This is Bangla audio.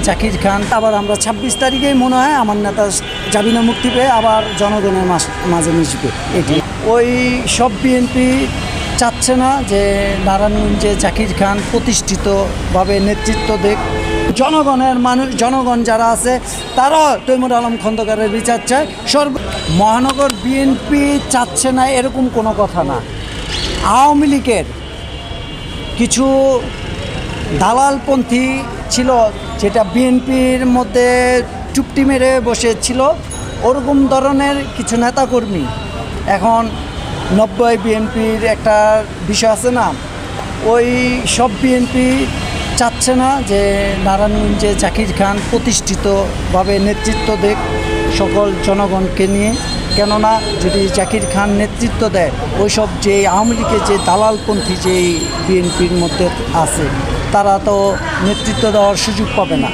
জাকির খান, আবার আমরা 26 তারিখেই মনে হয় আমার নেতা জামিনে মুক্তি পেয়ে আবার জনগণের মাঝে মিশবে। এটি ওই সব বিএনপি চাচ্ছে না যে নারায়ণগঞ্জে জাকির খান প্রতিষ্ঠিতভাবে নেতৃত্ব দেখ। জনগণ যারা আছে তারা তৈমুর আলম খন্দকারের বিচার চায়। মহানগর বিএনপি চাচ্ছে না এরকম কোনো কথা না। আওয়ামী লীগের কিছু দালালপন্থী ছিল যেটা বিএনপির মধ্যে চুপটি মেরে বসেছিল, ওরকম ধরনের কিছু নেতাকর্মী এখন 90 বিএনপির একটা বিষয় আছে না, ওই সব বিএনপি চাচ্ছে না যে নারায়ণগঞ্জে জাকির খান প্রতিষ্ঠিতভাবে নেতৃত্ব দেখ সকল জনগণকে নিয়ে। কেননা যদি জাকির খান নেতৃত্ব দেয়, ওইসব যে আওয়ামী লীগের যে দালালপন্থী যেই বিএনপির মধ্যে আছে তারা তো নেতৃত্ব দেওয়ার সুযোগ পাবে না।